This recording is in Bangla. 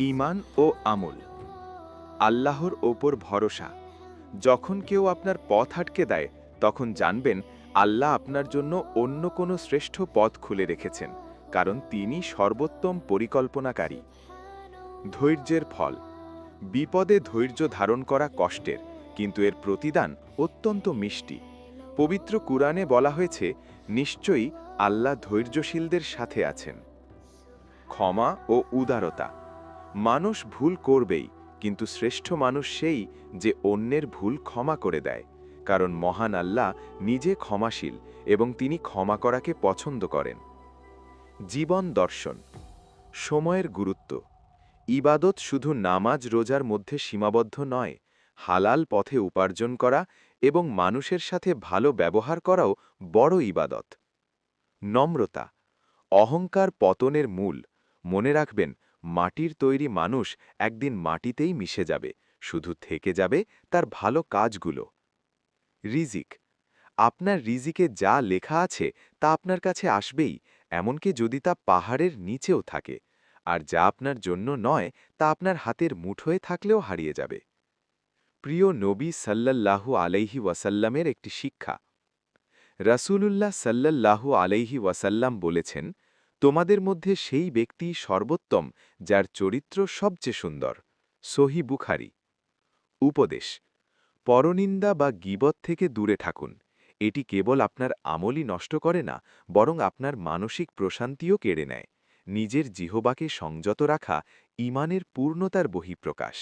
ঈমান ও আমল। আল্লাহর ওপর ভরসা। যখন কেউ আপনার পথ আটকে দেয়, তখন জানবেন আল্লাহ আপনার জন্য অন্য কোনো শ্রেষ্ঠ পথ খুলে রেখেছেন, কারণ তিনি সর্বোত্তম পরিকল্পনাকারী। ধৈর্যের ফল। বিপদে ধৈর্য ধারণ করা কষ্টের, কিন্তু এর প্রতিদান অত্যন্ত মিষ্টি। পবিত্র কুরআনে বলা হয়েছে, নিশ্চয়ই আল্লাহ ধৈর্যশীলদের সাথে আছেন। ক্ষমা ও উদারতা। মানুষ ভুল করবেই, কিন্তু শ্রেষ্ঠ মানুষ সেই যে অন্যের ভুল ক্ষমা করে দেয়, কারণ মহান আল্লাহ নিজে ক্ষমাশীল এবং তিনি ক্ষমা করাকে পছন্দ করেন। জীবন দর্শন। সময়ের গুরুত্ব। ইবাদত শুধু নামাজ রোজার মধ্যে সীমাবদ্ধ নয়, হালাল পথে উপার্জন করা এবং মানুষের সাথে ভালো ব্যবহার করাও বড় ইবাদত। নম্রতা। অহংকার পতনের মূল। মনে রাখবেন, মাটির তৈরি মানুষ একদিন মাটিতেই মিশে যাবে, শুধু থেকে যাবে তার ভালো কাজগুলো। রিজিক। আপনার রিজিকে যা লেখা আছে তা আপনার কাছে আসবেই, এমনকি যদি তা পাহাড়ের নিচেও থাকে। আর যা আপনার জন্য নয় তা আপনার হাতের মুঠোয় থাকলেও হারিয়ে যাবে। প্রিয় নবী সাল্লাল্লাহু আলাইহি ওয়াসাল্লামের একটি শিক্ষা। রাসূলুল্লাহ সাল্লাল্লাহু আলাইহি ওয়াসাল্লাম বলেছেন, তোমাদের মধ্যে সেই ব্যক্তি সর্বোত্তম যার চরিত্র সবচেয়ে সুন্দর। সহি বুখারী। উপদেশ। পরনিন্দা বা গীবত থেকে দূরে থাকুন। এটি কেবল আপনার আমলই নষ্ট করে না, বরং আপনার মানসিক প্রশান্তিও কেড়ে নেয়। নিজের জিহবাকে সংযত রাখা ঈমানের পূর্ণতার বহিঃপ্রকাশ।